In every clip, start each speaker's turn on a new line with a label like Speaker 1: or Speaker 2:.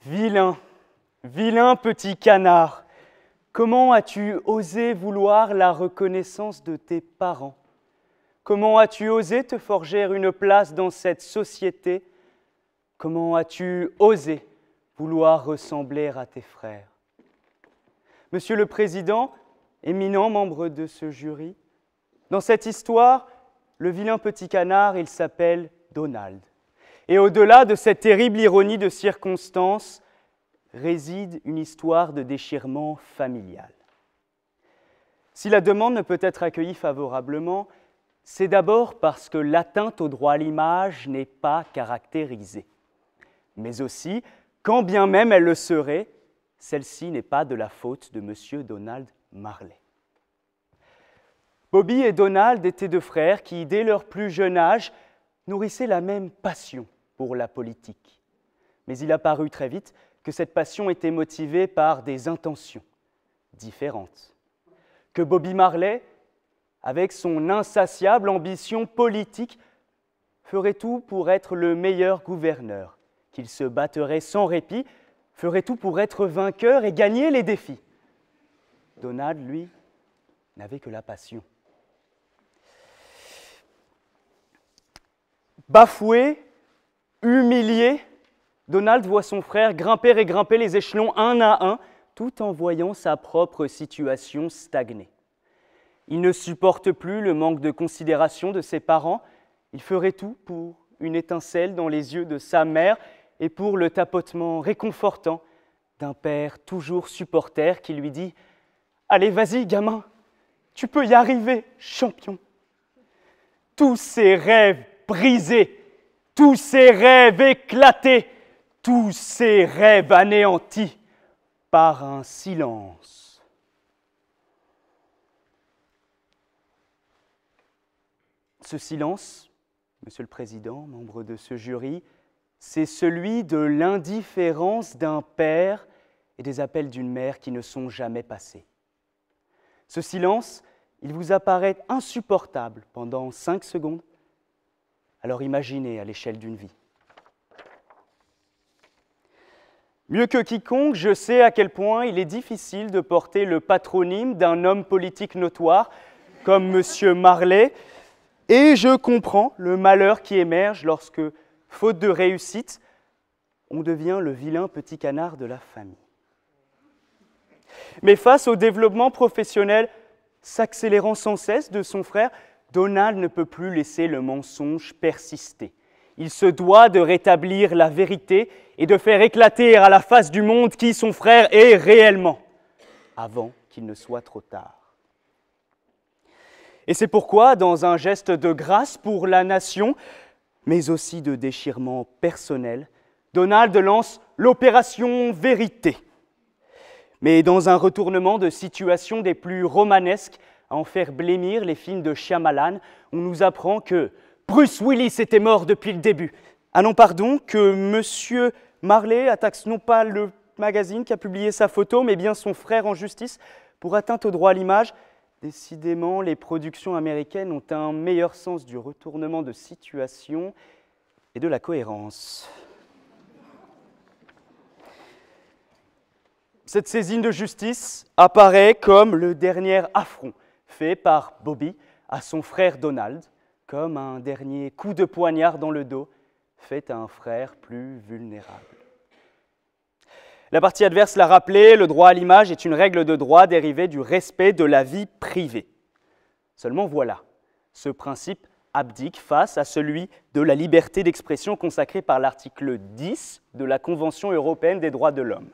Speaker 1: Vilain, vilain petit canard, comment as-tu osé vouloir la reconnaissance de tes parents? Comment as-tu osé te forger une place dans cette société? Comment as-tu osé vouloir ressembler à tes frères? Monsieur le Président, éminent membre de ce jury, dans cette histoire, le vilain petit canard, il s'appelle Donald. Et au-delà de cette terrible ironie de circonstance, réside une histoire de déchirement familial. Si la demande ne peut être accueillie favorablement, c'est d'abord parce que l'atteinte au droit à l'image n'est pas caractérisée. Mais aussi, quand bien même elle le serait, celle-ci n'est pas de la faute de M. Donald Marley. Bobby et Donald étaient deux frères qui, dès leur plus jeune âge, nourrissaient la même passion pour la politique. Mais il apparut très vite que cette passion était motivée par des intentions différentes. Que Bobby Marley, avec son insatiable ambition politique, ferait tout pour être le meilleur gouverneur, qu'il se battrait sans répit, ferait tout pour être vainqueur et gagner les défis. Donald, lui, n'avait que la passion. Bafoué, humilié, Donald voit son frère grimper et grimper les échelons un à un, tout en voyant sa propre situation stagner. Il ne supporte plus le manque de considération de ses parents. Il ferait tout pour une étincelle dans les yeux de sa mère et pour le tapotement réconfortant d'un père toujours supporter qui lui dit « Allez, vas-y, gamin, tu peux y arriver, champion !» Tous ses rêves brisés, tous ses rêves éclatés, tous ses rêves anéantis par un silence. Ce silence, Monsieur le Président, membre de ce jury, c'est celui de l'indifférence d'un père et des appels d'une mère qui ne sont jamais passés. Ce silence, il vous apparaît insupportable pendant 5 secondes. Alors imaginez à l'échelle d'une vie. Mieux que quiconque, je sais à quel point il est difficile de porter le patronyme d'un homme politique notoire comme M. Marley, et je comprends le malheur qui émerge lorsque, faute de réussite, on devient le vilain petit canard de la famille. Mais face au développement professionnel s'accélérant sans cesse de son frère, Donald ne peut plus laisser le mensonge persister. Il se doit de rétablir la vérité et de faire éclater à la face du monde qui son frère est réellement, avant qu'il ne soit trop tard. Et c'est pourquoi, dans un geste de grâce pour la nation, mais aussi de déchirement personnel, Donald lance l'opération Vérité. Mais dans un retournement de situation des plus romanesques, à en faire blêmir les films de Shyamalan, on nous apprend que Bruce Willis était mort depuis le début. Ah non, pardon, que M. Marley attaque non pas le magazine qui a publié sa photo, mais bien son frère en justice pour atteinte au droit à l'image. Décidément, les productions américaines ont un meilleur sens du retournement de situation et de la cohérence. Cette saisine de justice apparaît comme le dernier affront fait par Bobby à son frère Donald, comme un dernier coup de poignard dans le dos fait à un frère plus vulnérable. La partie adverse l'a rappelé, le droit à l'image est une règle de droit dérivée du respect de la vie privée. Seulement voilà, ce principe abdique face à celui de la liberté d'expression consacrée par l'article 10 de la Convention européenne des droits de l'homme.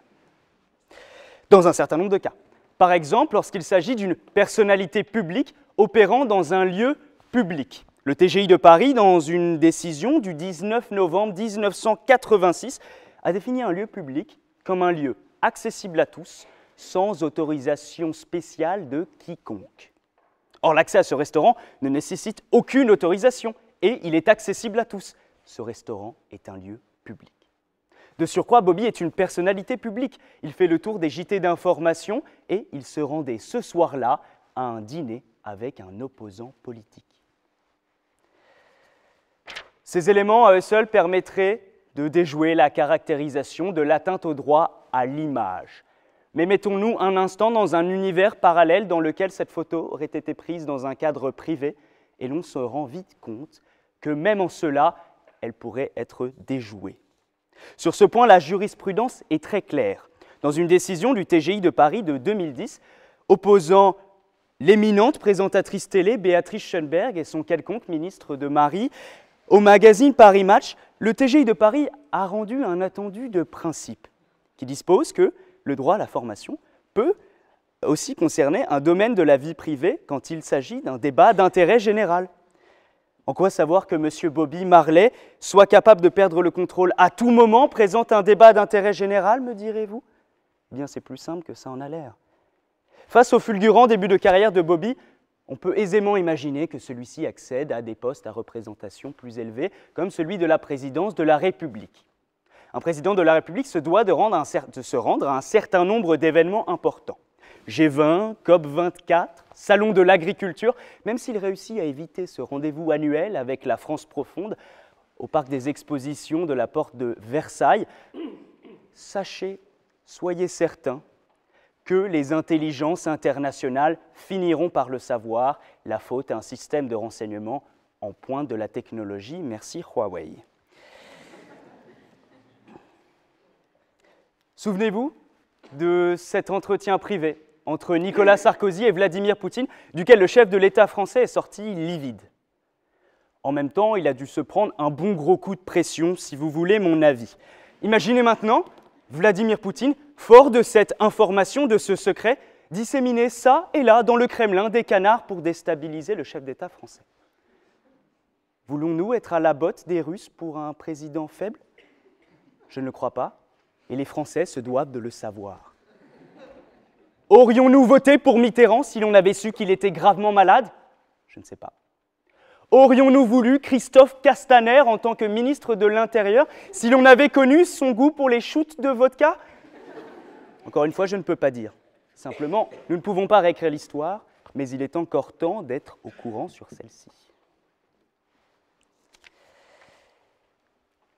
Speaker 1: Dans un certain nombre de cas. Par exemple, lorsqu'il s'agit d'une personnalité publique opérant dans un lieu public. Le TGI de Paris, dans une décision du 19 novembre 1986, a défini un lieu public comme un lieu accessible à tous, sans autorisation spéciale de quiconque. Or, l'accès à ce restaurant ne nécessite aucune autorisation et il est accessible à tous. Ce restaurant est un lieu public. De surcroît, Bobby est une personnalité publique. Il fait le tour des JT d'information et il se rendait ce soir-là à un dîner avec un opposant politique. Ces éléments à eux seuls permettraient de déjouer la caractérisation de l'atteinte au droit à l'image. Mais mettons-nous un instant dans un univers parallèle dans lequel cette photo aurait été prise dans un cadre privé et l'on se rend vite compte que même en cela, elle pourrait être déjouée. Sur ce point, la jurisprudence est très claire. Dans une décision du TGI de Paris de 2010, opposant l'éminente présentatrice télé Béatrice Schoenberg et son quelconque ministre de Marie, au magazine Paris Match, le TGI de Paris a rendu un attendu de principe qui dispose que le droit à la formation peut aussi concerner un domaine de la vie privée quand il s'agit d'un débat d'intérêt général. En quoi savoir que M. Bobby Marley soit capable de perdre le contrôle à tout moment présente un débat d'intérêt général, me direz-vous? Eh bien, c'est plus simple que ça en a l'air. Face au fulgurant début de carrière de Bobby, on peut aisément imaginer que celui-ci accède à des postes à représentation plus élevés, comme celui de la présidence de la République. Un président de la République se doit de se rendre à un certain nombre d'événements importants. G20, COP24, Salon de l'agriculture, même s'il réussit à éviter ce rendez-vous annuel avec la France profonde au parc des expositions de la porte de Versailles, sachez, soyez certains, que les intelligences internationales finiront par le savoir, la faute à un système de renseignement en pointe de la technologie. Merci Huawei. Souvenez-vous de cet entretien privé entre Nicolas Sarkozy et Vladimir Poutine, duquel le chef de l'État français est sorti livide. En même temps, il a dû se prendre un bon gros coup de pression, si vous voulez mon avis. Imaginez maintenant Vladimir Poutine, fort de cette information, de ce secret, disséminer ça et là dans le Kremlin des canards pour déstabiliser le chef d'État français. Voulons-nous être à la botte des Russes pour un président faible? Je ne le crois pas, et les Français se doivent de le savoir. Aurions-nous voté pour Mitterrand si l'on avait su qu'il était gravement malade? Je ne sais pas. Aurions-nous voulu Christophe Castaner en tant que ministre de l'Intérieur si l'on avait connu son goût pour les shoots de vodka? Encore une fois, je ne peux pas dire. Simplement, nous ne pouvons pas réécrire l'histoire, mais il est encore temps d'être au courant sur celle-ci.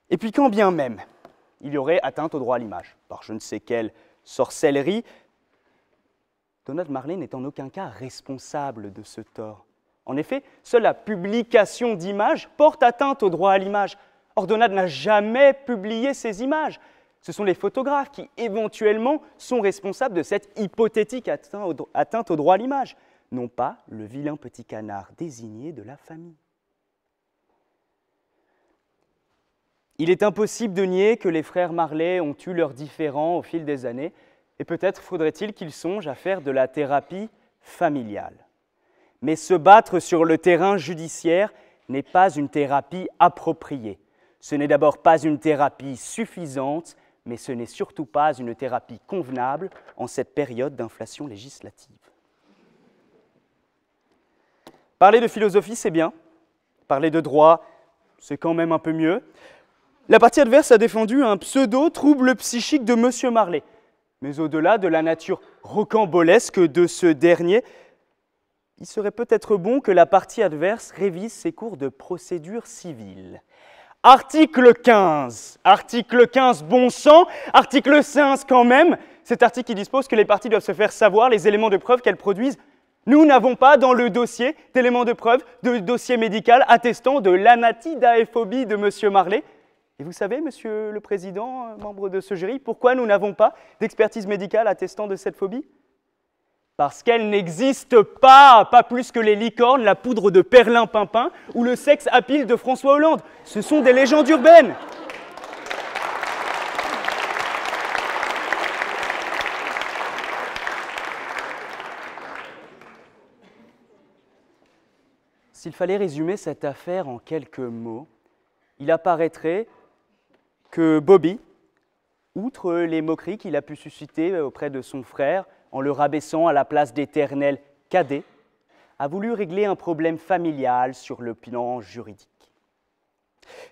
Speaker 1: Et puis quand bien même il y aurait atteinte au droit à l'image, par je ne sais quelle sorcellerie, Donald Marley n'est en aucun cas responsable de ce tort. En effet, seule la publication d'images porte atteinte au droit à l'image. Or, Donald n'a jamais publié ces images. Ce sont les photographes qui, éventuellement, sont responsables de cette hypothétique atteinte au droit à l'image, non pas le vilain petit canard désigné de la famille. Il est impossible de nier que les frères Marley ont eu leurs différends au fil des années, et peut-être faudrait-il qu'ils songent à faire de la thérapie familiale. Mais se battre sur le terrain judiciaire n'est pas une thérapie appropriée. Ce n'est d'abord pas une thérapie suffisante, mais ce n'est surtout pas une thérapie convenable en cette période d'inflation législative. Parler de philosophie, c'est bien. Parler de droit, c'est quand même un peu mieux. La partie adverse a défendu un pseudo-trouble psychique de M. Marley. Mais au-delà de la nature rocambolesque de ce dernier, il serait peut-être bon que la partie adverse révise ses cours de procédure civile. Article 15, bon sang, article 15 quand même, cet article qui dispose que les parties doivent se faire savoir les éléments de preuve qu'elles produisent. Nous n'avons pas dans le dossier d'éléments de preuve, de dossier médical attestant de l'anatidaephobie de M. Marley. Et vous savez, Monsieur le Président, membre de ce jury, pourquoi nous n'avons pas d'expertise médicale attestant de cette phobie? Parce qu'elle n'existe pas plus que les licornes, la poudre de perlimpinpin ou le sexe à pile de François Hollande. Ce sont des légendes urbaines. S'il fallait résumer cette affaire en quelques mots, il apparaîtrait que Bobby, outre les moqueries qu'il a pu susciter auprès de son frère, en le rabaissant à la place d'éternel cadet, a voulu régler un problème familial sur le plan juridique.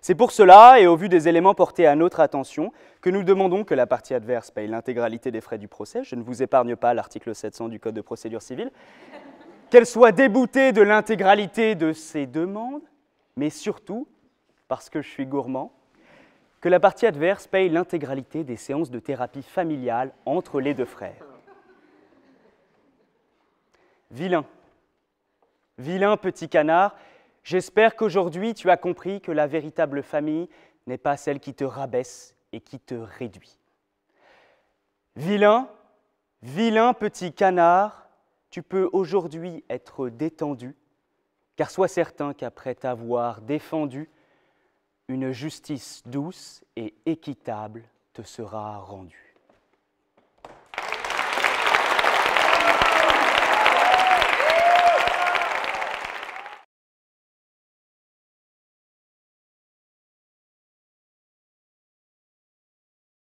Speaker 1: C'est pour cela, et au vu des éléments portés à notre attention, que nous demandons que la partie adverse paye l'intégralité des frais du procès. Je ne vous épargne pas l'article 700 du Code de procédure civile. Qu'elle soit déboutée de l'intégralité de ses demandes, mais surtout, parce que je suis gourmand, que la partie adverse paye l'intégralité des séances de thérapie familiale entre les deux frères. Vilain, vilain petit canard, j'espère qu'aujourd'hui tu as compris que la véritable famille n'est pas celle qui te rabaisse et qui te réduit. Vilain, vilain petit canard, tu peux aujourd'hui être détendu, car sois certain qu'après t'avoir défendu, une justice douce et équitable te sera rendue.